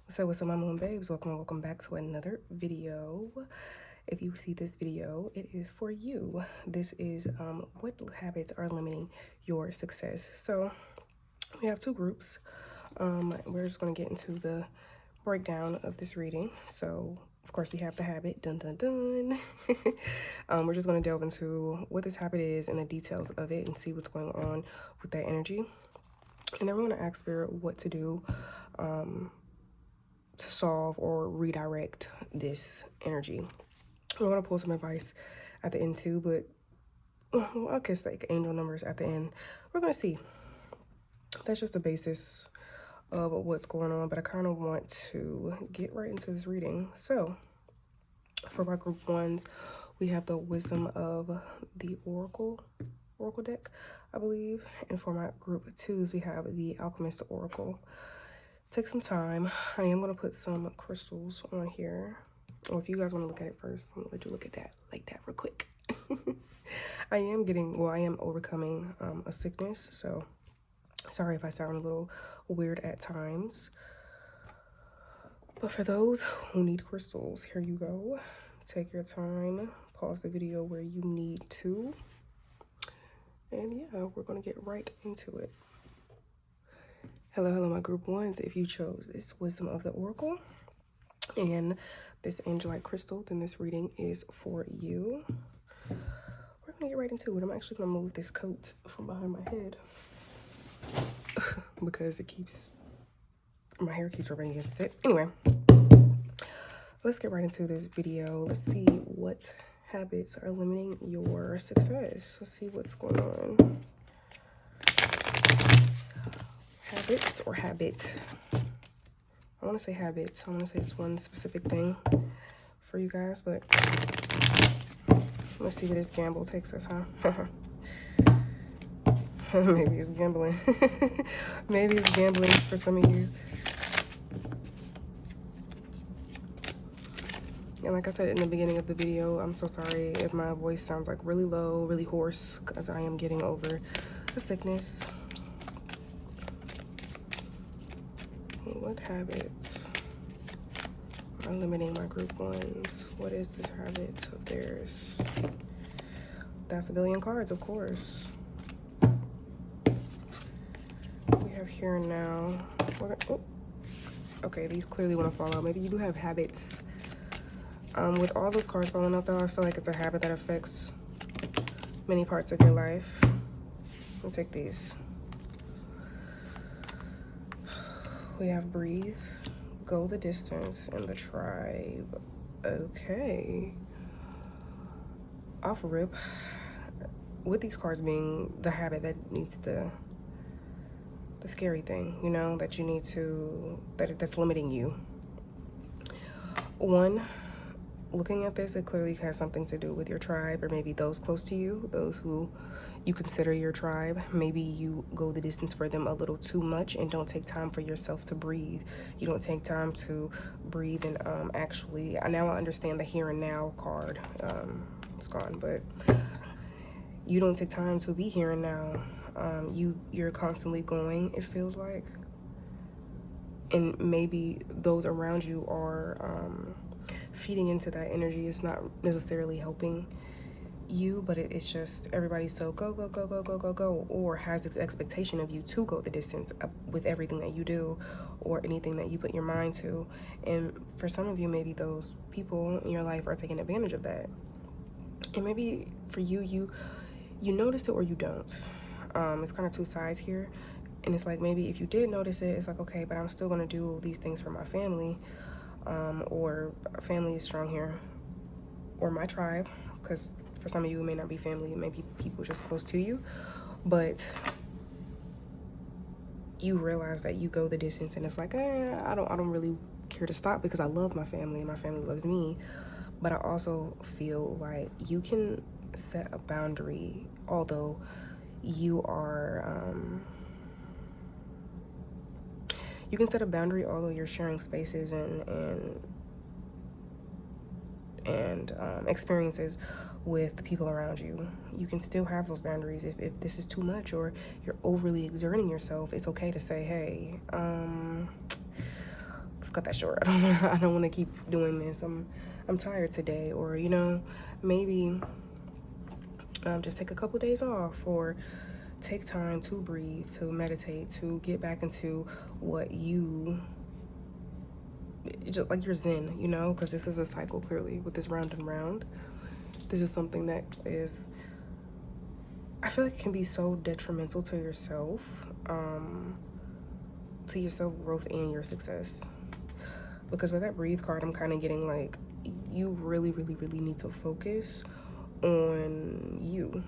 What's up, my moon babes? Welcome back to another video. If you see this video, it is for you. This is what habits are limiting your success. So we have two groups. We're just going to get into the breakdown of this reading. So of course we have the habit, dun dun dun. We're just going to delve into what this habit is and the details of it and see what's going on with that energy. And then we're going to ask Spirit what to do to solve or redirect this energy. I want to pull some advice at the end too, but I'll kiss like angel numbers at the end. We're going to see. That's just the basis of what's going on, but I kind of want to get right into this reading. So for my group ones, we have the Wisdom of the Oracle deck, I believe. And for my group twos, we have the Alchemist Oracle. Take some time. I am going to put some crystals on here. Or if you guys want to look at it first, I'm going to let you look at that like that real quick. I am overcoming a sickness, so sorry if I sound a little weird at times. But for those who need crystals, here you go. Take your time. Pause the video where you need to. And yeah, we're going to get right into it. Hello, my group ones. If you chose this Wisdom of the Oracle and this Angelite crystal, then this reading is for you. We're going to get right into it. I'm actually going to move this coat from behind my head because my hair keeps rubbing against it. Anyway, let's get right into this video. Let's see what habits are limiting your success. Let's see what's going on. Habits or habit? I want to say habits. I want to say it's one specific thing for you guys, but let's see where this gamble takes us, huh? Maybe it's gambling. Maybe it's gambling for some of you. And like I said in the beginning of the video, I'm so sorry if my voice sounds like really low, really hoarse, because I am getting over a sickness. What habits are limiting my group ones? What is this habit of theirs? That's a billion cards, of course. We have here and now. Okay, these clearly want to fall out. Maybe you do have habits. With all those cards falling out, though, I feel like it's a habit that affects many parts of your life. Let's take these. We have breathe, go the distance, and the tribe. Okay. Off rip, with these cards being the habit that needs the scary thing, you know, that you need to, that's limiting you. One, looking at this, it clearly has something to do with your tribe, or maybe those close to you, those who you consider your tribe. Maybe you go the distance for them a little too much and don't take time for yourself to breathe. You don't take time to breathe and actually, now I understand the here and now card. It's gone, but you don't take time to be here and now. You're constantly going, it feels like. And maybe those around you are feeding into that energy. It's not necessarily helping you, but it's just everybody's so go, or has this expectation of you to go the distance with everything that you do or anything that you put your mind to. And for some of you, maybe those people in your life are taking advantage of that. And maybe for you, you notice it or you don't. It's kind of two sides here. And it's like, maybe if you did notice it, it's like, okay, but I'm still going to do these things for my family. Or family is strong here, or my tribe, because for some of you it may not be family, it may be people just close to you, but you realize that you go the distance and it's like, I don't really care to stop because I love my family and my family loves me. But I also feel like you can set a boundary, although you are you can set a boundary although you're sharing spaces and experiences with the people around you. You can still have those boundaries. If this is too much or you're overly exerting yourself, it's okay to say, hey, let's cut that short. I don't want to keep doing this. I'm tired today. Or, you know, maybe just take a couple days off, or take time to breathe, to meditate, to get back into what you, just like your zen, you know, because this is a cycle, clearly, with this round and round. This is something that is, I feel like it can be so detrimental to yourself, to your self-growth and your success. Because with that breathe card, I'm kind of getting like, you really, really, really need to focus on you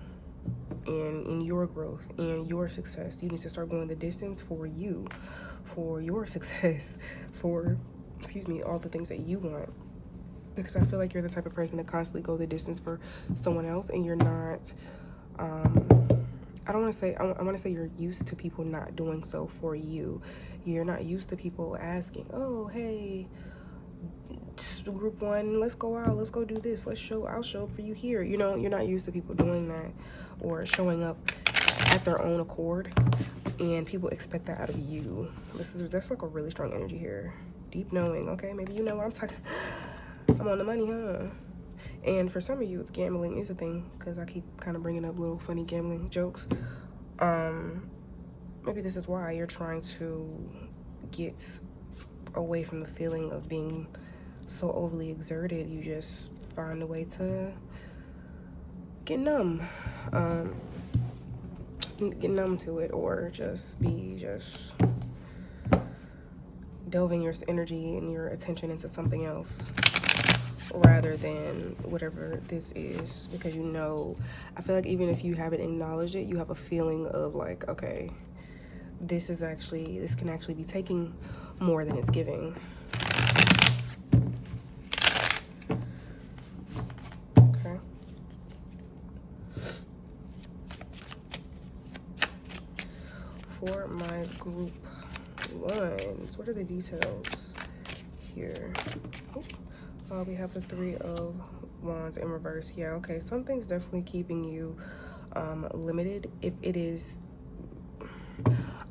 and in your growth and your success. You need to start going the distance for you, for your success, for, excuse me, all the things that you want. Because I feel like you're the type of person to constantly go the distance for someone else, and you're not, I want to say you're used to people not doing so for you. You're not used to people asking, oh, hey, group one, let's go out, let's go do this, I'll show up for you here. You know, you're not used to people doing that or showing up at their own accord, and people expect that out of you. That's like a really strong energy here. Deep knowing, okay, maybe you know what I'm talking. I'm on the money, huh? And for some of you, if gambling is a thing, because I keep kind of bringing up little funny gambling jokes, maybe this is why you're trying to get away from the feeling of being so overly exerted. You just find a way to get numb, to it, or just delving your energy and your attention into something else rather than whatever this is. Because you know, I feel like even if you haven't acknowledged it, you have a feeling of like, okay, this can actually be taking more than it's giving. Okay. For my group ones, what are the details here? Oh, we have the 3 of Wands in reverse. Yeah, okay, something's definitely keeping you limited. If it is,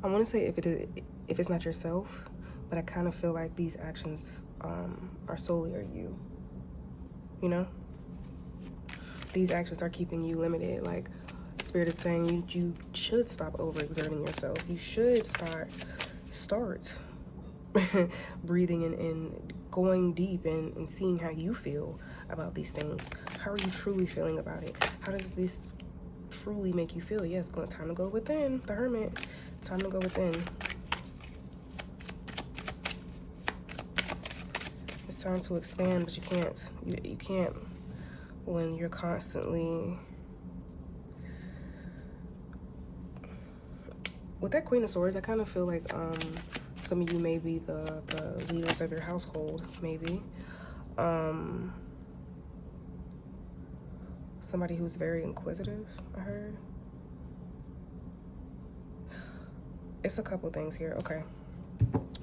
I want to say if it's not yourself, but I kind of feel like these actions are solely you. You know, these actions are keeping you limited. Like, Spirit is saying you should stop overexerting yourself. You should start breathing and going deep and seeing how you feel about these things. How are you truly feeling about it? How does this truly make you feel? Yes, time to go within. The Hermit, time to go within. It's time to expand, but you can't. You can't when you're constantly. With that Queen of Swords, I kind of feel like some of you may be the leaders of your household, maybe. Somebody who's very inquisitive, I heard. It's a couple things here. Okay.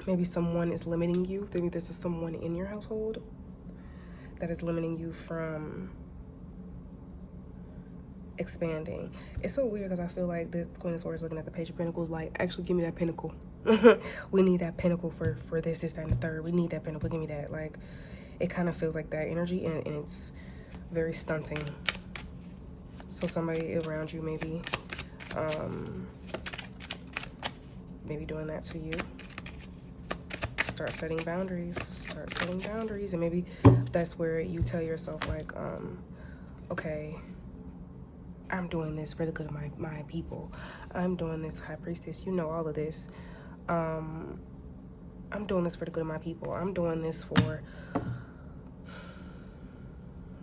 Maybe someone is limiting you. Maybe this is someone in your household that is limiting you from expanding. It's so weird because I feel like this Queen of Swords looking at the Page of Pentacles like, actually give me that pinnacle. We need that pinnacle for this, that, and the third. We need that pinnacle. Give me that. Like, it kind of feels like that energy, and it's very stunting. So somebody around you maybe doing that to you. Start setting boundaries. And maybe that's where you tell yourself like, okay, I'm doing this for the good of my people. I'm doing this, High Priestess. You know all of this. I'm doing this for the good of my people. I'm doing this for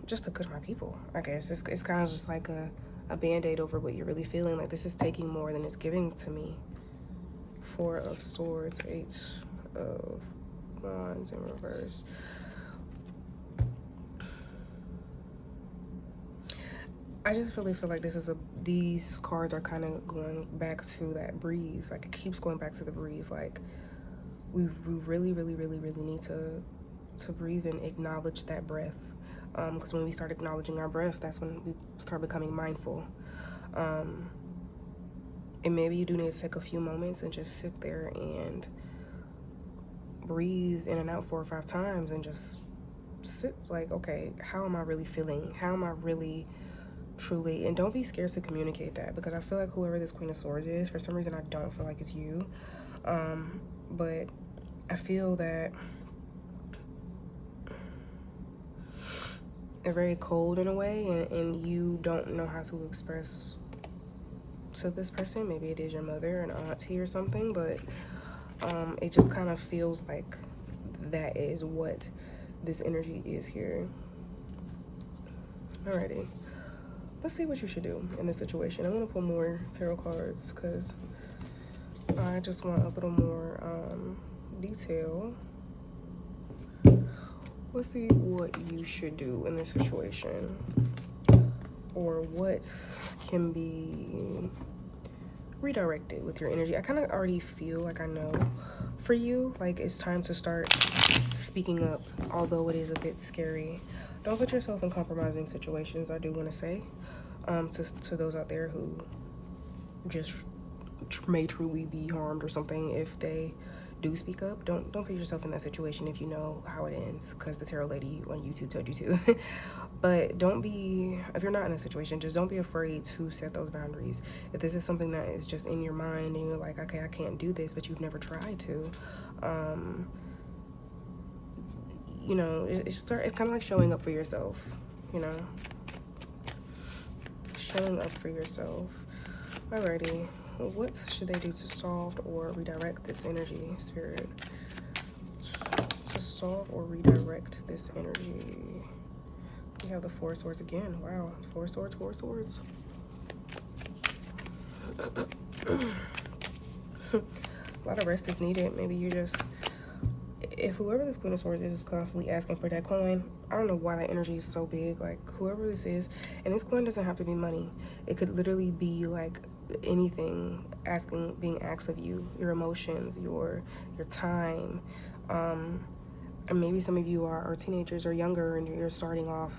just the good of my people, I guess. It's kind of just like a band-aid over what you're really feeling. Like, this is taking more than it's giving to me. 4 of Swords, 8 of Wands in reverse. I just really feel like these cards are kind of going back to that breathe. Like, it keeps going back to the breathe. Like, we really, really, really, really need to breathe and acknowledge that breath. Because when we start acknowledging our breath, that's when we start becoming mindful. And maybe you do need to take a few moments and just sit there and breathe in and out 4 or 5 times and just sit like, okay, how am I really feeling? How am I really truly? And don't be scared to communicate that, because I feel like whoever this Queen of Swords is, for some reason I don't feel like it's you, but I feel that they're very cold in a way, and you don't know how to express to this person. Maybe it is your mother, an auntie or something, but it just kind of feels like that is what this energy is here. Alrighty, let's see what you should do in this situation. I'm gonna pull more tarot cards because I just want a little more detail. Let's see what you should do in this situation, or what can be redirected with your energy. I kind of already feel like I know for you, like it's time to start speaking up, although it is a bit scary. Don't put yourself in compromising situations, I do want to say, to those out there who just may truly be harmed or something if they do speak up. Don't put yourself in that situation if you know how it ends, because the tarot lady on YouTube told you to. But don't be, if you're not in a situation, just don't be afraid to set those boundaries. If this is something that is just in your mind and you're like, okay, I can't do this, but you've never tried to, you know, it's kind of like showing up for yourself, you know, showing up for yourself. Alrighty, what should they do to solve or redirect this energy, Spirit? To solve or redirect this energy. We have the Four of Swords again. Wow, Four Swords, Four Swords. A lot of rest is needed. Maybe you just, if whoever this Queen of Swords is constantly asking for that coin, I don't know why that energy is so big. Like, whoever this is, and this coin doesn't have to be money. It could literally be like anything being asked of you, your emotions, your time. And maybe some of you are teenagers or younger, and you're starting off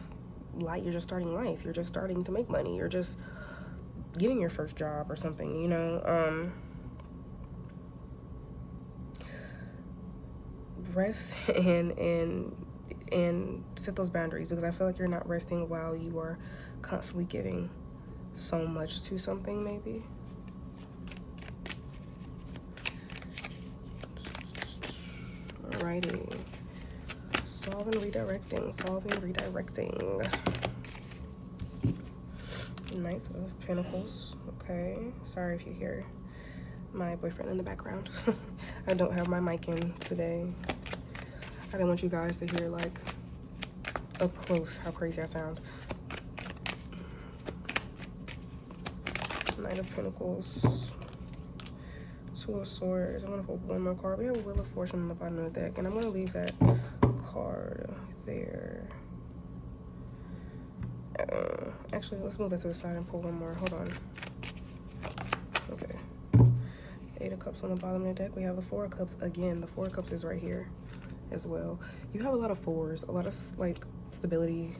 light. You're just starting life. You're just starting to make money. You're just getting your first job or something, you know. Rest and set those boundaries, because I feel like you're not resting while you are constantly giving so much to something. Maybe. Alrighty. Solving, redirecting. Knights of Pentacles. Okay. Sorry if you hear my boyfriend in the background. I don't have my mic in today. I didn't want you guys to hear, like, up close how crazy I sound. Knight of Pentacles. Two of Swords. I'm going to put one more card. We have a Wheel of Fortune on the bottom of the deck, and I'm going to leave that card there. Actually, let's move that to the side and pull one more. Hold on. Okay. Eight of Cups on the bottom of the deck. We have the Four of Cups again. The Four of Cups is right here as well. You have a lot of fours, a lot of, like, stability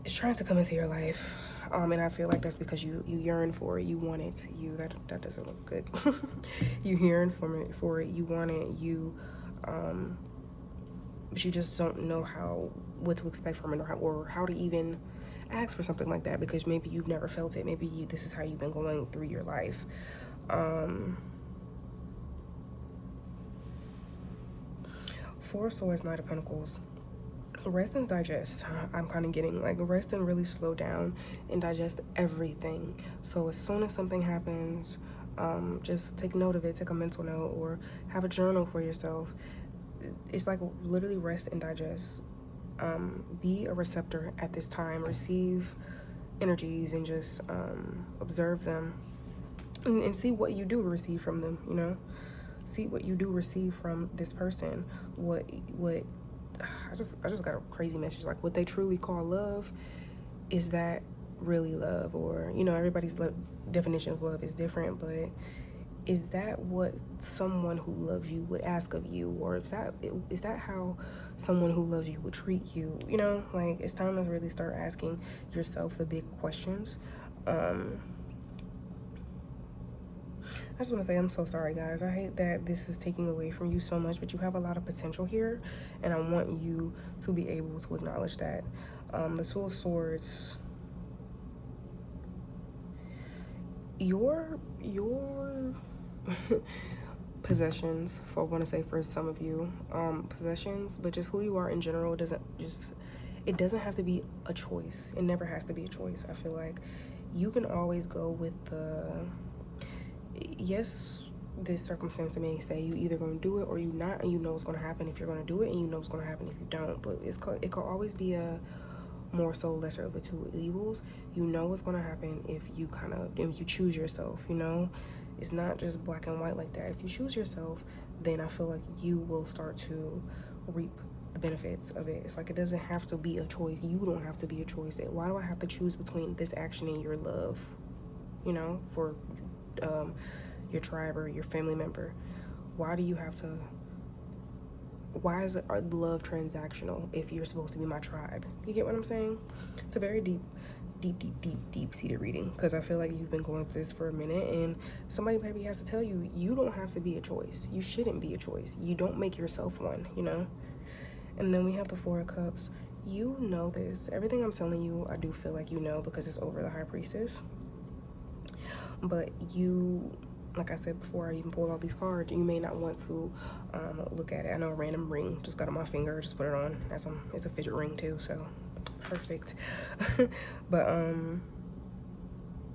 is trying to come into your life. And I feel like that's because you yearn for it, you want it, that doesn't look good. You yearn for it, you want it, but you just don't know what to expect from it, or how to even ask for something like that, because maybe you've never felt it. Maybe this is how you've been going through your life. Four of Swords, Knight of Pentacles. Rest and digest. I'm kind of getting, like, rest and really slow down and digest everything. So as soon as something happens, just take note of it, take a mental note, or have a journal for yourself. It's like literally rest and digest. Be a receptor at this time. Receive energies and just observe them, and see what you do receive from them, you know. See what you do receive from this person. What I just got a crazy message, like, what they truly call love, is that really love? Or, you know, everybody's definition of love is different, but is that what someone who loves you would ask of you? Or is that how someone who loves you would treat you? You know, like, it's time to really start asking yourself the big questions. I just want to say I'm so sorry, guys. I hate that this is taking away from you so much, but you have a lot of potential here, and I want you to be able to acknowledge that. The Two of Swords, your possessions, for I want to say for some of you, possessions, but just who you are in general it doesn't have to be a choice. It never has to be a choice. I feel like you can always go with the, yes, this circumstance may say you either gonna do it or you not, and you know what's gonna happen if you're gonna do it, and you know what's gonna happen if you don't. But it could always be a more so lesser of the two evils. You know what's gonna happen if you choose yourself, you know? It's not just black and white like that. If you choose yourself, then I feel like you will start to reap the benefits of it. It's like it doesn't have to be a choice. You don't have to be a choice. Why do I have to choose between this action and your love, you know, for your tribe or your family member? Why do you have to, why is love transactional if you're supposed to be my tribe? You get what I'm saying? It's a very deep-seated reading, because I feel like you've been going through this for a minute, and somebody maybe has to tell you, you don't have to be a choice. You shouldn't be a choice. You don't make yourself one, you know? And then we have the Four of Cups. You know this. Everything I'm telling you, I do feel like you know, because it's over the High Priestess. But you, like I said before, I even pulled all these cards, you may not want to look at it. I know a random ring just got on my finger, just put it on. It's a fidget ring too, so perfect. But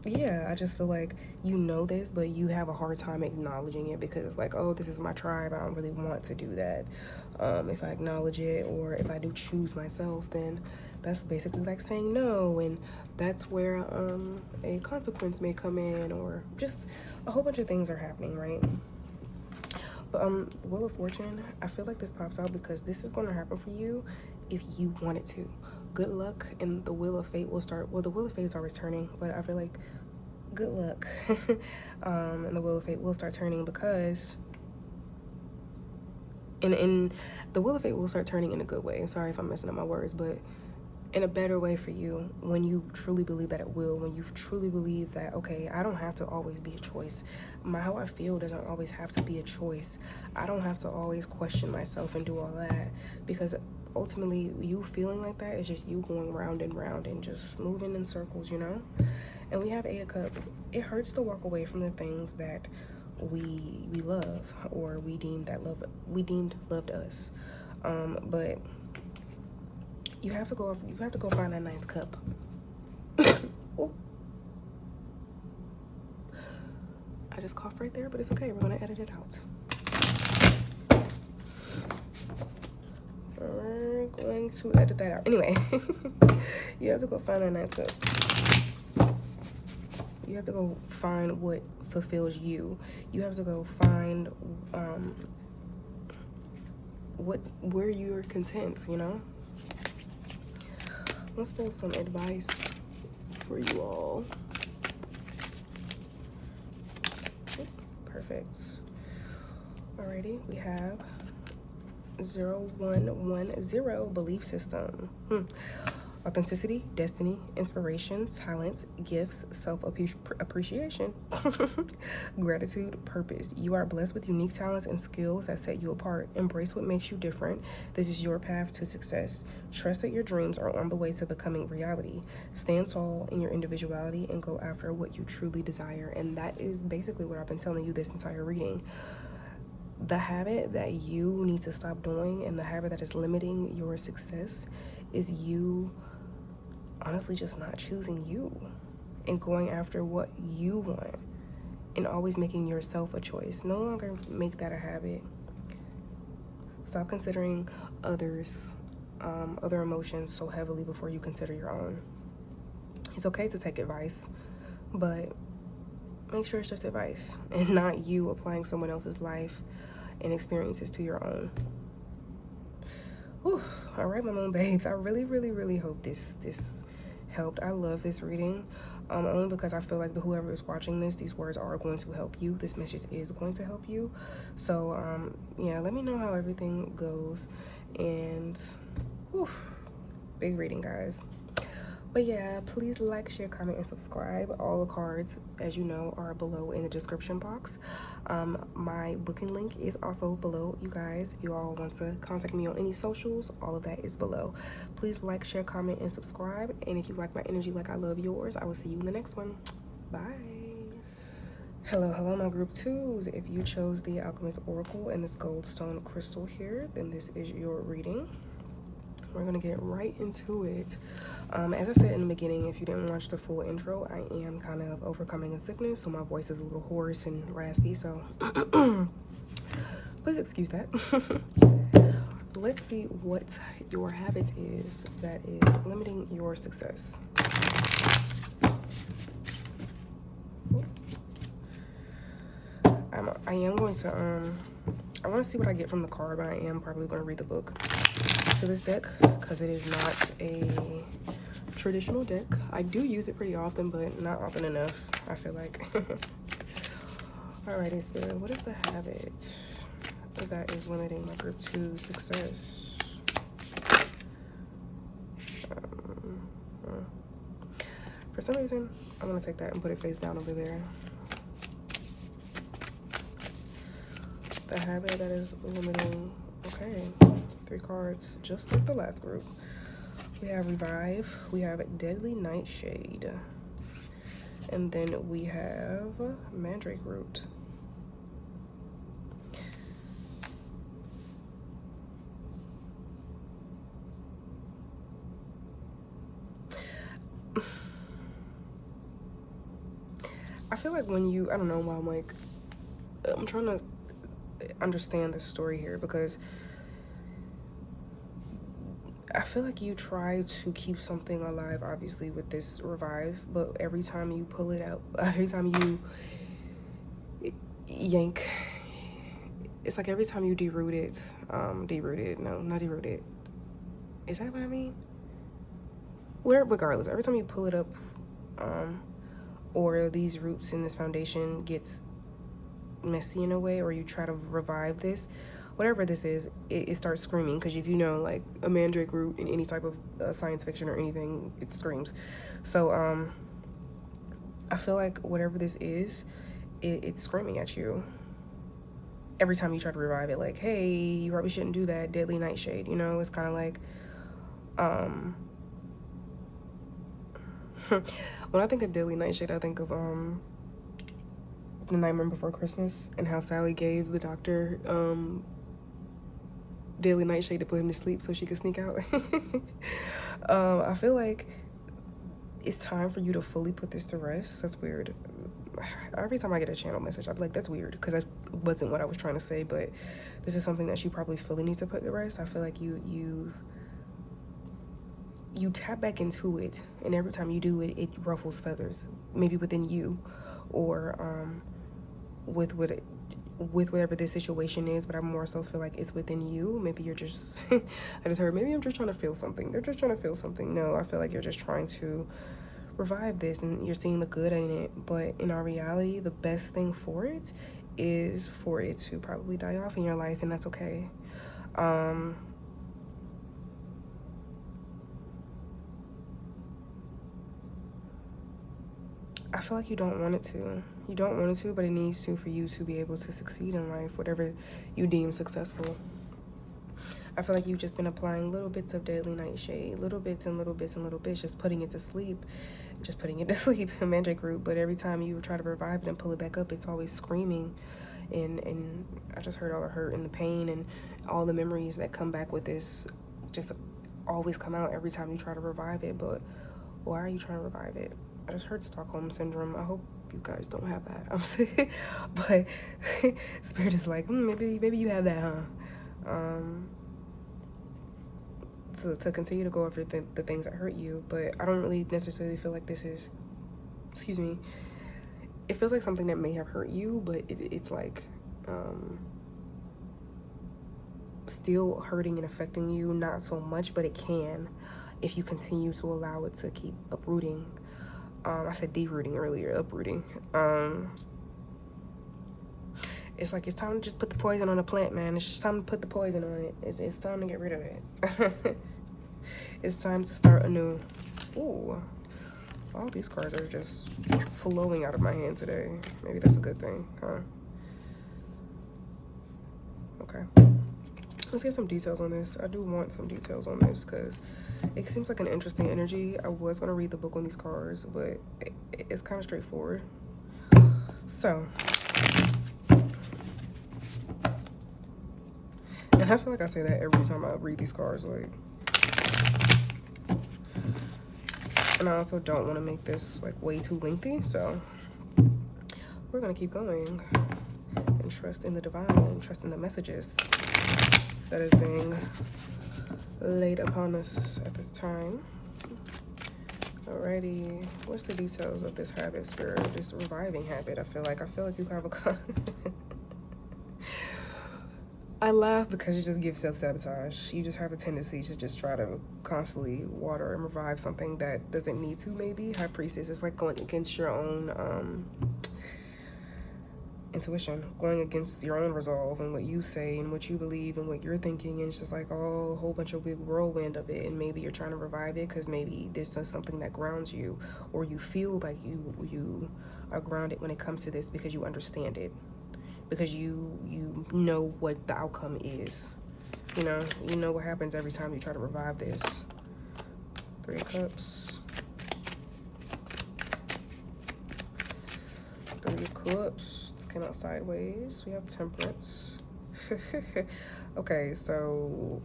yeah, I just feel like you know this, but you have a hard time acknowledging it, because it's like, oh, this is my tribe, I don't really want to do that. If I acknowledge it, or if I do choose myself, then that's basically like saying no, and that's where a consequence may come in, or just a whole bunch of things are happening, right? But Wheel of Fortune, I feel like this pops out because this is going to happen for you if you want it to. Good luck, and the Wheel of Fate will start. Well, the Wheel of Fate is always turning, but I feel like good luck. And the Wheel of Fate will start turning, because in the Wheel of Fate will start turning in a good way. I'm sorry if I'm messing up my words, but in a better way for you, when you truly believe that it will, when you truly believe that, okay, I don't have to always be a choice. How I feel doesn't always have to be a choice. I don't have to always question myself and do all that, because ultimately you feeling like that is just you going round and round and just moving in circles, you know? And we have Eight of Cups. It hurts to walk away from the things that we love, or we deemed loved us. But you have to go find that ninth cup. Oh. I just coughed right there, but it's okay. We're gonna edit it out. We're going to edit that out. Anyway, you have to go find that ninth cup. You have to go find what fulfills you. You have to go find where you're content, you know? Let's pull some advice for you all. Perfect. Alrighty, we have 0110 belief system. Authenticity, destiny, inspiration, talents, gifts, self-appreciation, gratitude, purpose. You are blessed with unique talents and skills that set you apart. Embrace what makes you different. This is your path to success. Trust that your dreams are on the way to becoming reality. Stand tall in your individuality and go after what you truly desire. And that is basically what I've been telling you this entire reading. The habit that you need to stop doing, and the habit that is limiting your success, is you honestly just not choosing you and going after what you want, and always making yourself a choice. No longer make that a habit. Stop considering others, other emotions so heavily before you consider your own. It's okay to take advice, but make sure it's just advice and not you applying someone else's life and experiences to your own. Whew. All right, my moon babes, I really hope this helped. I love this reading, only because I feel like whoever is watching this, these words are going to help you. This message is going to help you. So yeah, let me know how everything goes. And whew, big reading, guys. But yeah, please like, share, comment, and subscribe. All the cards, as you know, are below in the description box. My booking link is also below, you guys. If you all want to contact me on any socials, all of that is below. Please like, share, comment, and subscribe. And if you like my energy like I love yours, I will see you in the next one. Bye. Hello, my group twos. If you chose the Alchemist Oracle and this gold stone crystal here, then this is your reading. We're gonna get right into it. As I said in the beginning, if you didn't watch the full intro, I am kind of overcoming a sickness, so my voice is a little hoarse and raspy, so please excuse that. Let's see what your habit is that is limiting your success. I am going to I want to see what I get from the card, but I am probably going to read the book to this deck because it is not a traditional deck. I do use it pretty often, but not often enough, I feel like. Alrighty, Spirit, what is the habit that is limiting my group 2 success? For some reason, I'm going to take that and put it face down over there. The habit that is limiting, okay, 3 cards, just like the last group. We have Revive, we have Deadly Nightshade, and then we have Mandrake Root. I feel like when you, I don't know why I'm trying to understand the story here, because I feel like you try to keep something alive, obviously, with this revive, but every time you pull it out, every time you yank, it's like every time you deroot it, no, not deroot it. Is that what I mean? Regardless, every time you pull it up, or these roots in this foundation gets messy in a way, or you try to revive this, whatever this is, it starts screaming, because if you know, like, a mandrake root in any type of science fiction or anything, it screams. So I feel like whatever this is, it's screaming at you every time you try to revive it, like, hey, you probably shouldn't do that, Deadly Nightshade, you know? It's kind of like when I think of Deadly Nightshade, I think of The Nightmare Before Christmas, and how Sally gave the doctor Daily Nightshade to put him to sleep so she could sneak out. I feel like it's time for you to fully put this to rest. That's weird. Every time I get a channel message, I'll be like, that's weird, because that wasn't what I was trying to say, but this is something that you probably fully need to put to rest. I feel like you tap back into it, and every time you do it, it ruffles feathers, maybe within you, or with whatever this situation is, but I more so feel like it's within you. Maybe you're just I just heard, maybe I'm just trying to feel something. They're just trying to feel something. No, I feel like you're just trying to revive this, and you're seeing the good in it, but in our reality, the best thing for it is for it to probably die off in your life, and that's okay. I feel like you don't want it to. You don't want it to, but it needs to for you to be able to succeed in life, whatever you deem successful. I feel like you've just been applying little bits of Deadly Nightshade, little bits and little bits and little bits, just putting it to sleep, Mandrake Root. But every time you try to revive it and pull it back up, it's always screaming. And I just heard all the hurt and the pain and all the memories that come back with this just always come out every time you try to revive it. But why are you trying to revive it? I just heard Stockholm Syndrome. I hope you guys don't have that. I'm saying, but Spirit is like, maybe you have that, huh? To continue to go after the things that hurt you, but I don't really necessarily feel like this is, excuse me, it feels like something that may have hurt you, but it's like still hurting and affecting you, not so much, but it can if you continue to allow it to keep uprooting. I said derooting earlier, uprooting. It's like it's time to just put the poison on the plant, man. It's just time to put the poison on it. It's time to get rid of it. It's time to start anew. Ooh, all these cards are just flowing out of my hand today. Maybe that's a good thing, huh? Okay. Let's get some details on this. I do want some details on this because it seems like an interesting energy. I was going to read the book on these cards, but it's kind of straightforward. So, and I feel like I say that every time I read these cards, like, and I also don't want to make this like way too lengthy, so we're gonna keep going and trust in the divine and trust in the messages that is being laid upon us at this time. Alrighty, what's the details of this habit, spirit, this reviving habit? I feel like you have a I laugh because you just give self-sabotage. You just have a tendency to just try to constantly water and revive something that doesn't need to, maybe. High Priestess, it's like going against your own intuition, going against your own resolve and what you say and what you believe and what you're thinking, and it's just like a whole bunch of big whirlwind of it, and maybe you're trying to revive it because maybe this is something that grounds you, or you feel like you are grounded when it comes to this because you understand it, because you know what the outcome is. You know what happens every time you try to revive this. 3 of Cups. 3 of Cups. This came out sideways. We have Temperance. Okay, so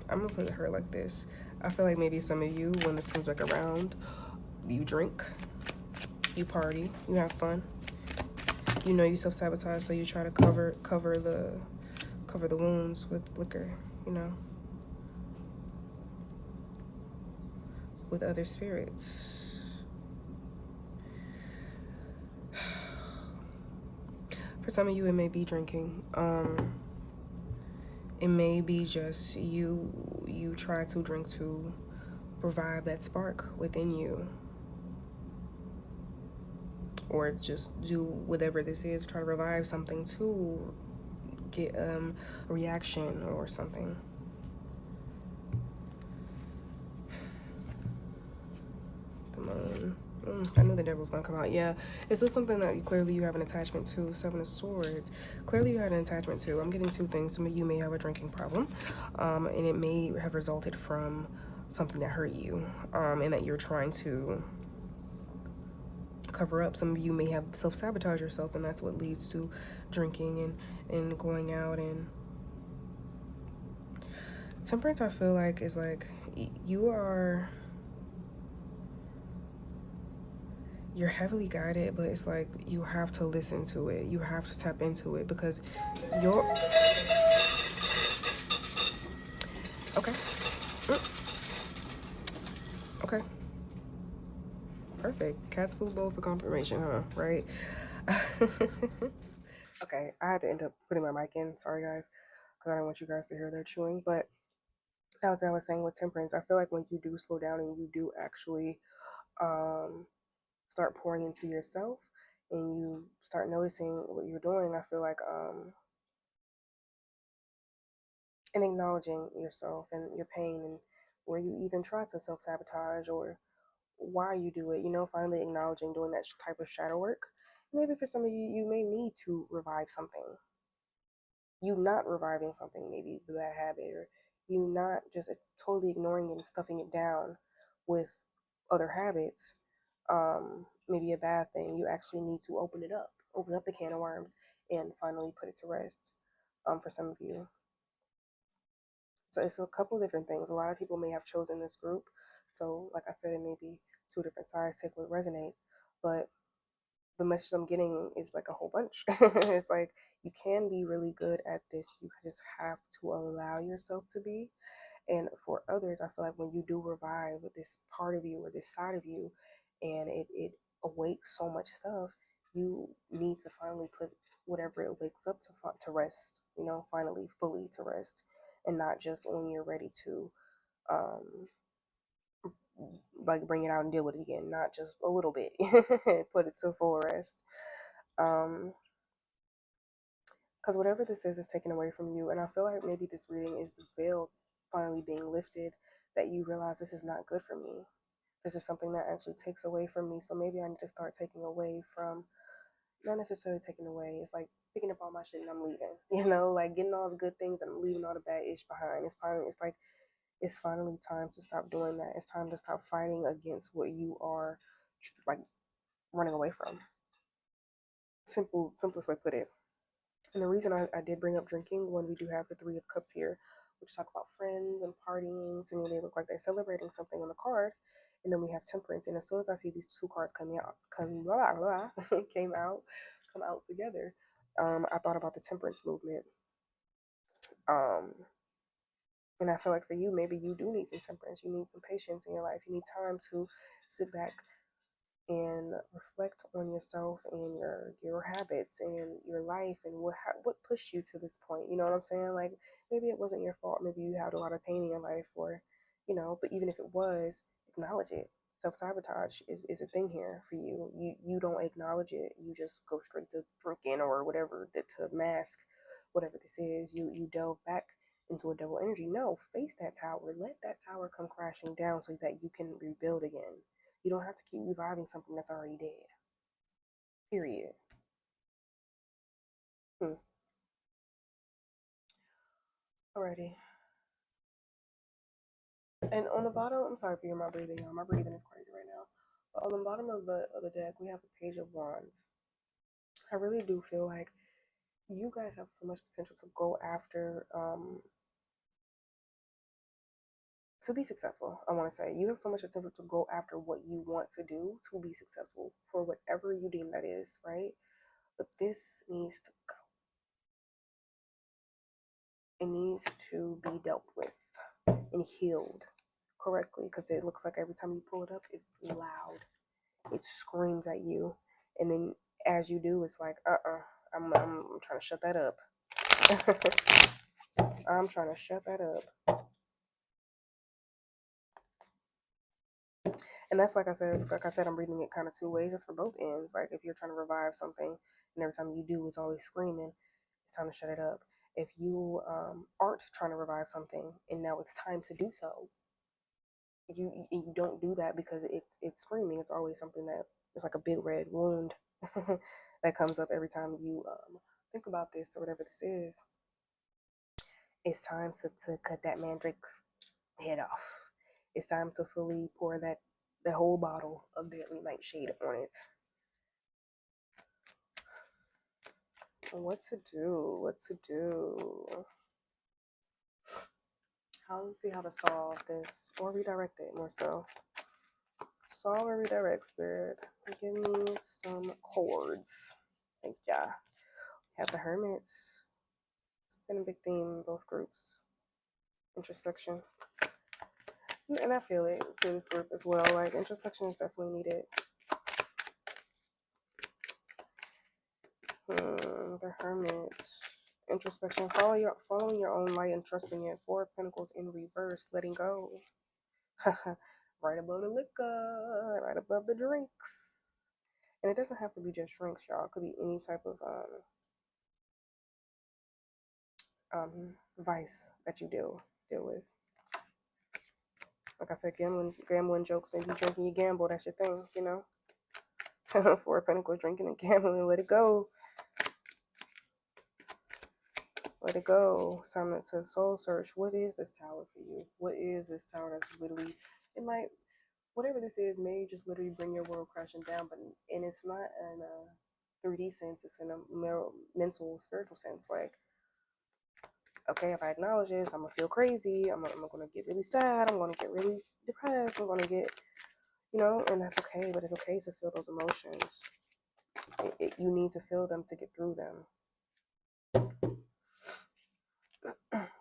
I'm gonna put her like this. I feel like maybe some of you, when this comes back around, you drink, you party, you have fun. You know you self-sabotage, so you try to cover the wounds with liquor, you know, with other spirits. For some of you, it may be drinking. It may be just you try to drink to revive that spark within you, or just do whatever this is, try to revive something to get a reaction or something. The moon. I knew the devil's gonna come out. Yeah, is this something that clearly you have an attachment to? 7 of Swords. Clearly you had an attachment to. I'm getting 2 things. Some of you may have a drinking problem, and it may have resulted from something that hurt you, and that you're trying to cover up. Some of you may have self-sabotage yourself, and that's what leads to drinking and going out. And Temperance, I feel like, is like you're heavily guided, but it's like you have to listen to it. You have to tap into it because you're okay. Okay. Perfect. Cat's food bowl for confirmation, huh? Right? Okay, I had to end up putting my mic in. Sorry, guys, because I don't want you guys to hear that chewing. But as I was saying with Temperance, I feel like when you do slow down and you do actually um, start pouring into yourself and you start noticing what you're doing, I feel like and acknowledging yourself and your pain and where you even try to self-sabotage or why you do it, finally acknowledging doing that type of shadow work. Maybe for some of you, you may need to revive something. You not reviving something, maybe the bad habit, or you not just totally ignoring it and stuffing it down with other habits, maybe a bad thing. You actually need to open up the can of worms and finally put it to rest, for some of you. So it's a couple of different things. A lot of people may have chosen this group. So like I said, it may be 2 different sides, take what resonates. But the message I'm getting is like a whole bunch. It's like you can be really good at this. You just have to allow yourself to be. And for others, I feel like when you do revive with this part of you or this side of you, and it awakes so much stuff, you need to finally put whatever it wakes up to rest. Finally, fully to rest, and not just when you're ready to um, like bring it out and deal with it again. Not just a little bit, put it to full rest. Because whatever this is taken away from you, and I feel like maybe this reading is this veil finally being lifted, that you realize this is not good for me. This is something that actually takes away from me. So maybe I need to start taking away from, not necessarily taking away. It's like picking up all my shit and I'm leaving. Like getting all the good things and I'm leaving all the bad ish behind. It's finally time to stop doing that. It's time to stop fighting against what you are like running away from. Simplest way to put it. And the reason I did bring up drinking when we do have the Three of Cups here, which talk about friends and partying. To me, they look like they're celebrating something on the card. And then we have Temperance. And as soon as I see these two cards come out, come out together, I thought about the Temperance movement. And I feel like for you, maybe you do need some temperance. You need some patience in your life. You need time to sit back and reflect on yourself and your habits and your life and what pushed you to this point. You know what I'm saying? Like maybe it wasn't your fault. Maybe you had a lot of pain in your life, or but even if it was, acknowledge it. Self-sabotage is a thing here for you. You don't acknowledge it. You just go straight to drinking or whatever to mask whatever this is. You delve back into a devil energy. No, face that tower. Let that tower come crashing down so that you can rebuild again. You don't have to keep reviving something that's already dead. Period. Alrighty. And on the bottom, I'm sorry for my breathing, y'all. My breathing is crazy right now. But on the bottom of the deck, we have the Page of Wands. I really do feel like you guys have so much potential to go after, to be successful. I want to say you have so much potential to go after what you want to do to be successful for whatever you deem that is, right? But this needs to go. It needs to be dealt with and healed correctly, because it looks like every time you pull it up, it's loud. It screams at you, and then as you do, it's like, I'm trying to shut that up. I'm trying to shut that up. And that's like I said, I'm reading it kind of two ways. It's for both ends. Like if you're trying to revive something, and every time you do, it's always screaming, it's time to shut it up. If you aren't trying to revive something, and now it's time to do so, you don't do that because it's screaming. It's always something that is like a big red wound that comes up every time you think about this or whatever this is. It's time to cut that mandrake's head off. It's time to fully pour the whole bottle of deadly nightshade on it. What to do? What to do? Let's see how to solve this or redirect it more so. Solve or redirect, Spirit. Give me some chords. Thank ya. Have the Hermits. It's been a big theme in both groups. Introspection. And I feel it through this group as well. Like introspection is definitely needed. The Hermit. Introspection. Following your own light and trusting it. Four of Pentacles in reverse. Letting go. Right above the liquor. Right above the drinks. And it doesn't have to be just drinks, y'all. It could be any type of vice that you deal with. Like I said, gambling jokes. Maybe drinking, you gamble. That's your thing, you know. Four of Pentacles, drinking and gambling. Let it go. Let it go. It's time to soul search. What is this tower for you? What is this tower that's literally, it might, whatever this is, may just literally bring your world crashing down, and it's not in a 3D sense, it's in a mental, spiritual sense. Like, okay, if I acknowledge this, I'm gonna feel crazy. I'm gonna get really sad. I'm gonna get really depressed. I'm gonna get, and that's okay. But it's okay to feel those emotions. You need to feel them to get through them.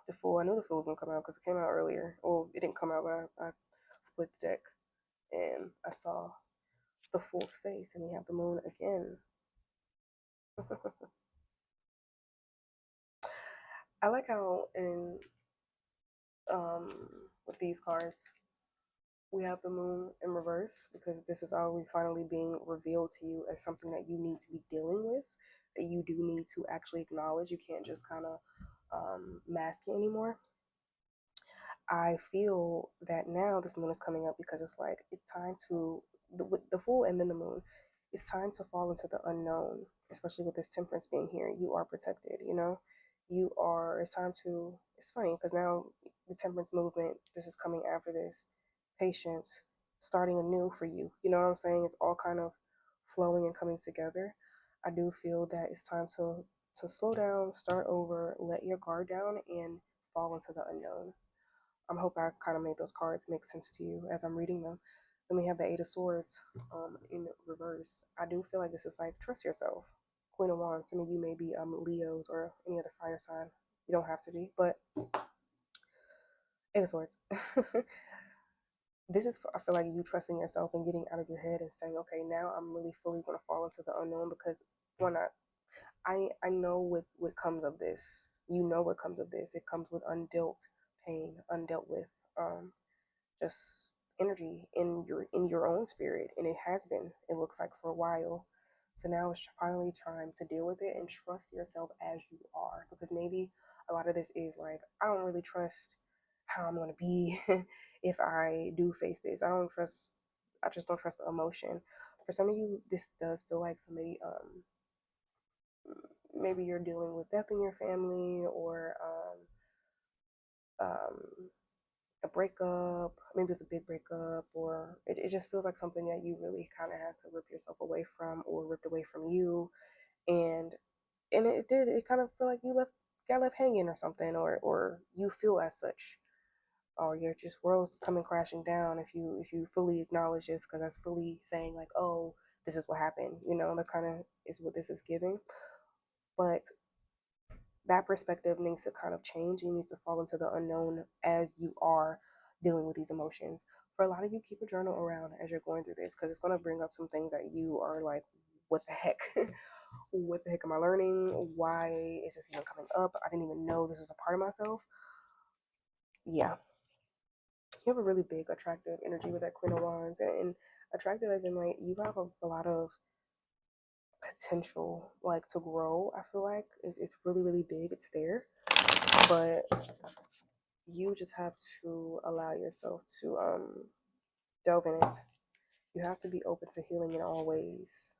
The Fool. I knew the Fool was gonna come out because it came out earlier. Well, it didn't come out, but I split the deck and I saw the Fool's face, and we have the Moon again. I like how with these cards we have the Moon in reverse, because this is already finally being revealed to you as something that you need to be dealing with, that you do need to actually acknowledge. You can't just kind of mask it anymore. I feel that now this moon is coming up because it's like it's time to with the full and then the moon. It's time to fall into the unknown, especially with this temperance being here. You are protected, you know. You are. It's time to. It's funny because now the temperance movement. This is coming after this. Patience, starting anew for you. You know what I'm saying? It's all kind of flowing and coming together. I do feel that it's time to slow down, start over, let your guard down, and fall into the unknown. I hope I kind of made those cards make sense to you as I'm reading them. Then we have the Eight of Swords in reverse. I do feel like this is like trust yourself. Queen of Wands. Some of you may be Leos or any other fire sign. You don't have to be, but Eight of Swords. This is, I feel like, you trusting yourself and getting out of your head and saying, okay, now I'm really fully going to fall into the unknown because why not? I know what comes of this. You know what comes of this. It comes with undealt pain, undealt with. Just energy in your own spirit, and it has been, it looks like, for a while. So now it's finally time to deal with it and trust yourself as you are, because maybe a lot of this is like, I don't really trust how I'm going to be if I do face this. I just don't trust the emotion. For some of you, this does feel like somebody, maybe you're dealing with death in your family, or um, a breakup, maybe it's a big breakup, or it just feels like something that you really kind of had to rip yourself away from, or ripped away from you. And it kind of feel like you got left hanging or something, or you feel as such, or your just world's coming crashing down if you fully acknowledge this, because that's fully saying like, oh, this is what happened, you know. That kind of is what this is giving. But that perspective needs to kind of change. You need to fall into the unknown as you are dealing with these emotions. For a lot of you, keep a journal around as you're going through this, because it's going to bring up some things that you are like, what the heck? What the heck am I learning? Why is this even coming up? I didn't even know this was a part of myself. Yeah. You have a really big attractive energy with that Queen of Wands. And attractive as in like you have a lot of potential like to grow. I feel like it's really, really big. It's there. But you just have to allow yourself to delve in it. You have to be open to healing in all ways,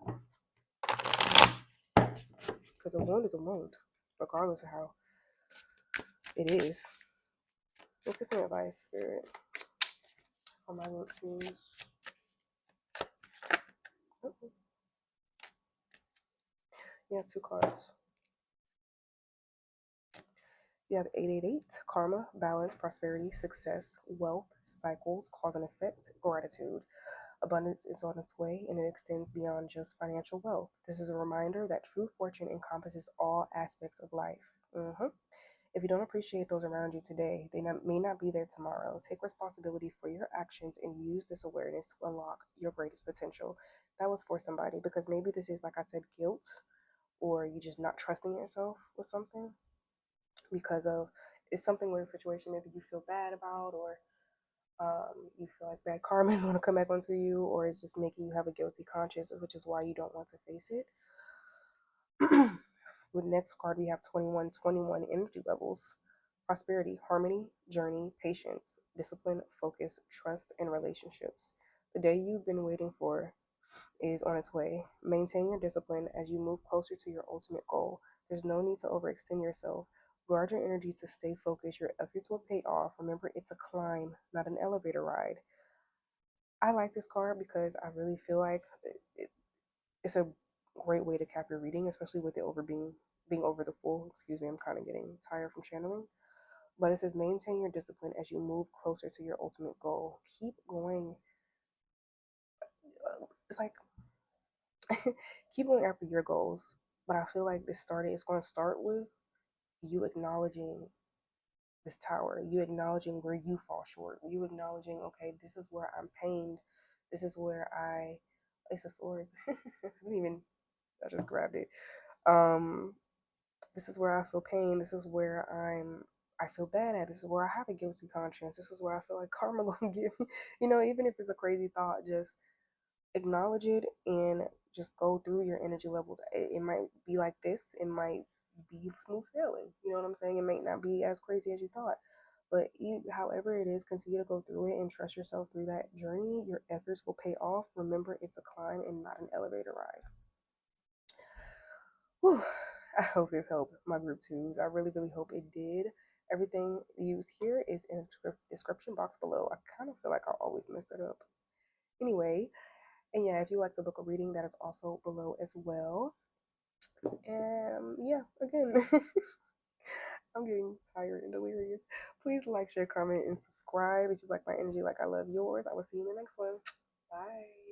because a wound is a wound, regardless of how it is. Let's get some advice, Spirit, on my work teams. You have two cards. You have 888, karma, balance, prosperity, success, wealth, cycles, cause and effect, gratitude. Abundance is on its way, and it extends beyond just financial wealth. This is a reminder that true fortune encompasses all aspects of life. If you don't appreciate those around you today, they may not be there tomorrow. Take responsibility for your actions and use this awareness to unlock your greatest potential. That was for somebody, because maybe this is, like I said, guilt, or you just not trusting yourself with something because of it's something with a situation maybe you feel bad about, or you feel like bad karma is going to come back onto you, or it's just making you have a guilty conscience, which is why you don't want to face it. With next card, we have 2121 energy levels. Prosperity, harmony, journey, patience, discipline, focus, trust, and relationships. The day you've been waiting for is on its way. Maintain your discipline as you move closer to your ultimate goal. There's no need to overextend yourself. Guard your energy to stay focused. Your efforts will pay off. Remember, it's a climb, not an elevator ride. I like this card because I really feel like it's a great way to cap your reading, especially with it over being over the full. Excuse me, I'm kind of getting tired from channeling. But it says maintain your discipline as you move closer to your ultimate goal. Keep going. It's like keep going after your goals. But I feel like it's going to start with you acknowledging this tower, you acknowledging where you fall short, you acknowledging, okay, this is where I'm pained, this is where Ace of Swords. I didn't even, I just grabbed it. Um, this is where I feel pain. This is where I feel bad at. This is where I have a guilty conscience. This is where I feel like karma gonna give me. You know, even if it's a crazy thought, just acknowledge it and just go through your energy levels. It might be like this. It might be smooth sailing. You know what I'm saying? It might not be as crazy as you thought. But however it is, continue to go through it and trust yourself through that journey. Your efforts will pay off. Remember, it's a climb and not an elevator ride. Whew. I hope this helped my group twos. I really, really hope it did. Everything used here is in the description box below. I kind of feel like I always mess it up. Anyway, and yeah, if you like to book a reading, that is also below as well. And yeah, again, I'm getting tired and delirious. Please like, share, comment, and subscribe if you like my energy like I love yours. I will see you in the next one. Bye.